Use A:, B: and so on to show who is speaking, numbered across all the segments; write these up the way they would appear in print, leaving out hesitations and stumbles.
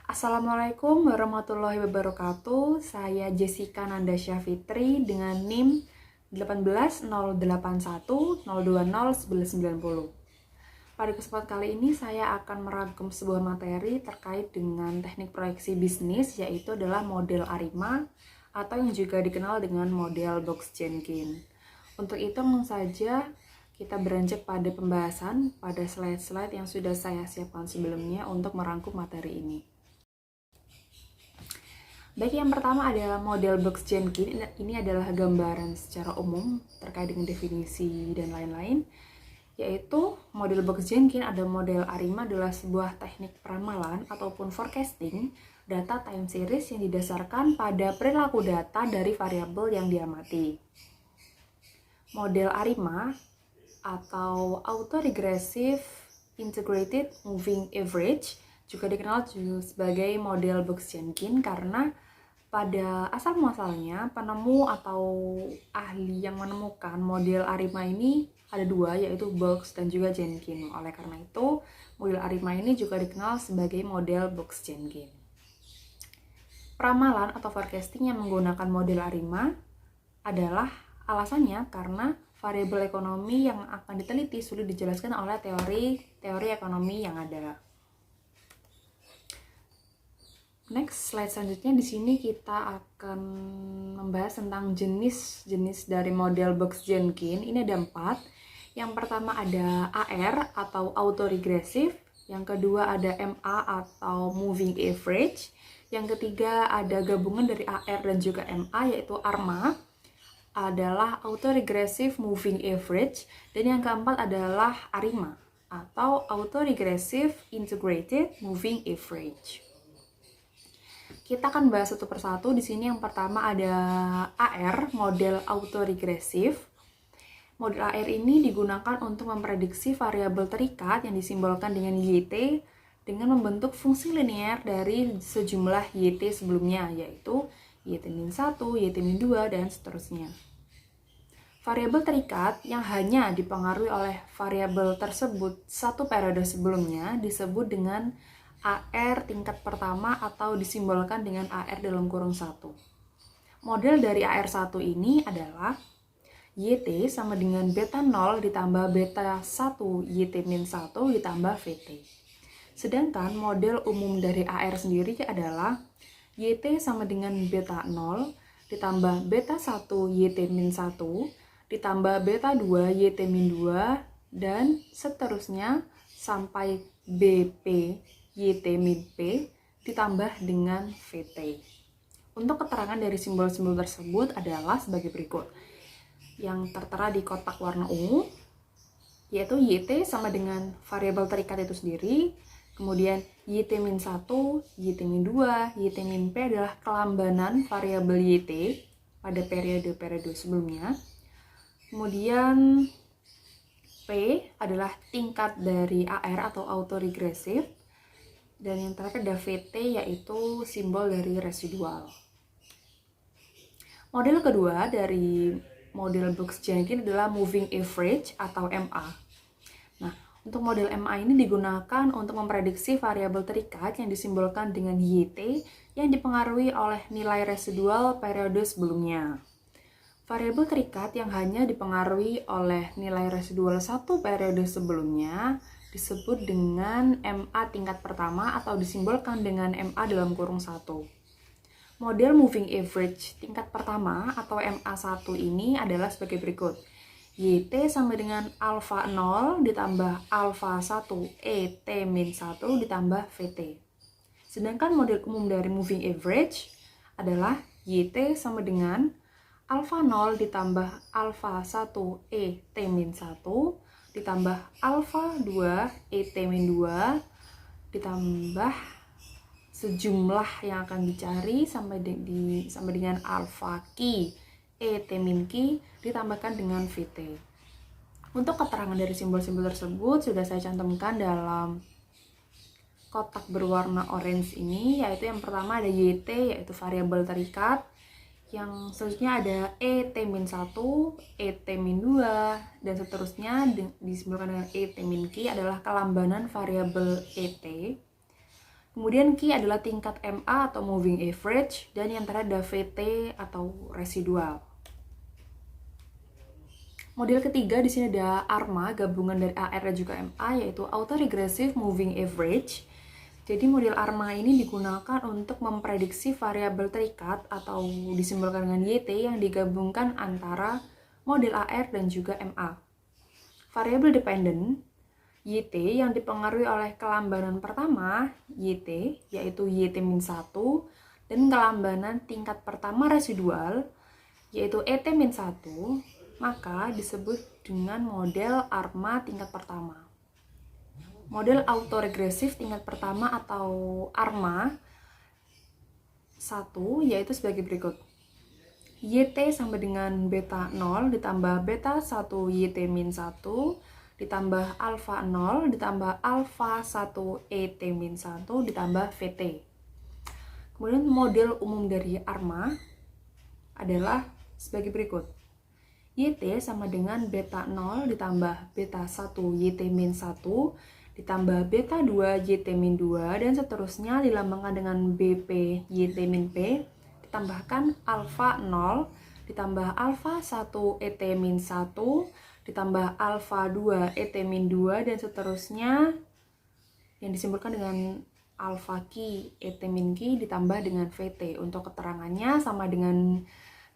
A: Assalamualaikum warahmatullahi wabarakatuh. Saya Jessica Nandasya Fitri dengan NIM 18081020190. Pada kesempatan kali ini saya akan merangkum sebuah materi terkait dengan teknik proyeksi bisnis, yaitu adalah model ARIMA atau yang juga dikenal dengan model Box-Jenkins. Untuk itu langsung saja kita beranjak pada pembahasan pada slide-slide yang sudah saya siapkan sebelumnya untuk merangkum materi ini. Baik, yang pertama adalah model Box-Jenkins. Ini adalah gambaran secara umum terkait dengan definisi dan lain-lain. Yaitu model Box-Jenkins ada model ARIMA adalah sebuah teknik peramalan ataupun forecasting data time series yang didasarkan pada perilaku data dari variabel yang diamati. Model ARIMA atau Autoregressive Integrated Moving Average juga dikenal sebagai model Box-Jenkins karena pada asal muasalnya penemu atau ahli yang menemukan model ARIMA ini ada dua, yaitu Box dan juga Jenkins. Oleh karena itu, model ARIMA ini juga dikenal sebagai model Box-Jenkins. Peramalan atau forecasting yang menggunakan model ARIMA adalah alasannya karena variabel ekonomi yang akan diteliti sulit dijelaskan oleh teori ekonomi yang ada. Next, slide selanjutnya di sini kita akan membahas tentang jenis-jenis dari model Box-Jenkins. Ini ada 4. Yang pertama ada AR atau Autoregressive, yang kedua ada MA atau Moving Average, yang ketiga ada gabungan dari AR dan juga MA yaitu ARMA adalah Autoregressive Moving Average, dan yang keempat adalah ARIMA atau Autoregressive Integrated Moving Average. Kita akan bahas satu persatu. Di sini yang pertama ada AR, model autoregressive. Model AR ini digunakan untuk memprediksi variabel terikat yang disimbolkan dengan YT dengan membentuk fungsi linear dari sejumlah YT sebelumnya, yaitu YT-1, YT-2, dan seterusnya. Variabel terikat yang hanya dipengaruhi oleh variabel tersebut satu periode sebelumnya disebut dengan AR tingkat pertama atau disimbolkan dengan AR dalam kurung 1. Model dari AR1 ini adalah YT sama dengan beta 0 ditambah beta 1 YT-1 ditambah VT. Sedangkan model umum dari AR sendiri adalah YT sama dengan beta 0 ditambah beta 1 YT-1 ditambah beta 2 YT-2 dan seterusnya sampai BP YT-P ditambah dengan VT. Untuk keterangan dari simbol-simbol tersebut adalah sebagai berikut. Yang tertera di kotak warna ungu, yaitu YT sama dengan variabel terikat itu sendiri, kemudian YT-1, YT-2, YT-P adalah kelambanan variabel YT pada periode-periode sebelumnya. Kemudian P adalah tingkat dari AR atau autoregressive. Dan yang terakhir ada VT, yaitu simbol dari residual. Model kedua dari model Box-Jenkins adalah Moving Average atau MA. Nah, untuk model MA ini digunakan untuk memprediksi variabel terikat yang disimbolkan dengan YT yang dipengaruhi oleh nilai residual periode sebelumnya. Variabel terikat yang hanya dipengaruhi oleh nilai residual satu periode sebelumnya disebut dengan MA tingkat pertama atau disimbolkan dengan MA dalam kurung 1. Model Moving Average tingkat pertama atau MA1 ini adalah sebagai berikut. YT sama dengan alpha 0 ditambah alpha 1 ET-1 ditambah VT. Sedangkan model umum dari Moving Average adalah YT sama dengan alpha 0 ditambah alpha 1 ET-1 ditambah alpha 2 ET-2 ditambah sejumlah yang akan dicari sampai dengan alpha Q ET-Q ditambahkan dengan VT. Untuk keterangan dari simbol-simbol tersebut sudah saya cantumkan dalam kotak berwarna orange ini, yaitu yang pertama ada YT yaitu variabel terikat, yang selanjutnya ada ET-1, ET-2, dan seterusnya disimbolkan dengan ET-Q adalah kelambanan variabel ET. Kemudian Q adalah tingkat MA atau moving average, dan yang terakhir ada VT atau residual. Model ketiga di sini ada ARMA, gabungan dari AR dan juga MA, yaitu autoregressive moving average. Jadi model ARMA ini digunakan untuk memprediksi variabel terikat atau disimbolkan dengan YT yang digabungkan antara model AR dan juga MA. Variabel dependent YT yang dipengaruhi oleh kelambanan pertama YT, yaitu YT-1, dan kelambanan tingkat pertama residual, yaitu ET-1, maka disebut dengan model ARMA tingkat pertama. Model autoregresif tingkat pertama atau ARMA 1 yaitu sebagai berikut. YT sama dengan beta 0 ditambah beta 1 YT-1 ditambah alfa 0 ditambah alfa 1 ET-1 ditambah VT. Kemudian model umum dari ARMA adalah sebagai berikut. YT sama dengan beta 0 ditambah beta 1 YT-1 ditambah beta 2 YT-2 dan seterusnya dilambangkan dengan BP YT-P ditambahkan alfa 0 ditambah alfa 1 ET-1 ditambah alfa 2 ET-2 dan seterusnya yang disimbolkan dengan alfa Q ET-Q ditambah dengan VT. Untuk keterangannya sama dengan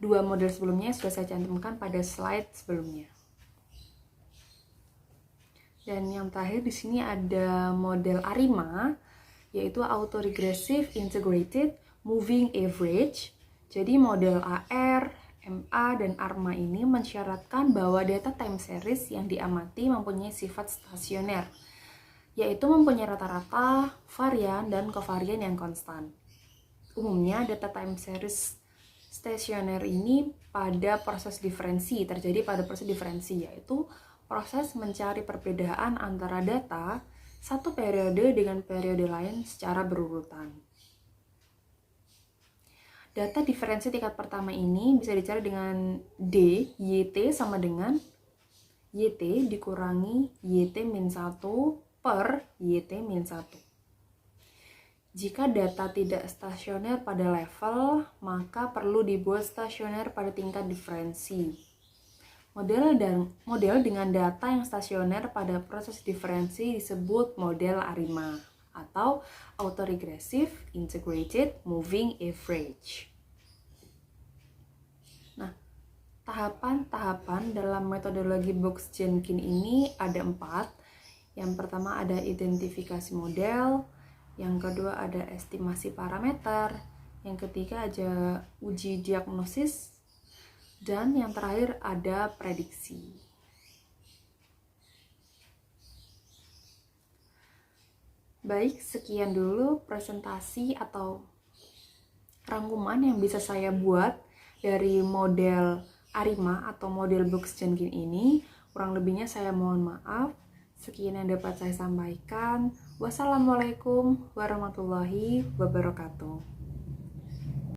A: dua model sebelumnya sudah saya cantumkan pada slide sebelumnya. Dan yang terakhir di sini ada model ARIMA, yaitu autoregressive integrated moving average. Jadi model AR, MA, dan ARMA ini mensyaratkan bahwa data time series yang diamati mempunyai sifat stasioner, yaitu mempunyai rata-rata, varian, dan kovarian yang konstan. Umumnya data time series stasioner ini pada proses diferensi, terjadi pada proses diferensi, yaitu proses mencari perbedaan antara data satu periode dengan periode lain secara berurutan. Data diferensi tingkat pertama ini bisa dicari dengan D, YT sama dengan YT dikurangi YT-1 per YT-1. Jika data tidak stasioner pada level, maka perlu dibuat stasioner pada tingkat diferensi. Model dengan data yang stasioner pada proses diferensi disebut model ARIMA atau autoregressive integrated moving average. Nah, tahapan-tahapan dalam metodologi Box-Jenkins ini ada 4. Yang pertama ada identifikasi model, yang kedua ada estimasi parameter, yang ketiga ada uji diagnosis, dan yang terakhir ada prediksi. Baik, sekian dulu presentasi atau rangkuman yang bisa saya buat dari model ARIMA atau model Box-Jenkins ini. Kurang lebihnya saya mohon maaf. Sekian yang dapat saya sampaikan. Wassalamualaikum warahmatullahi wabarakatuh.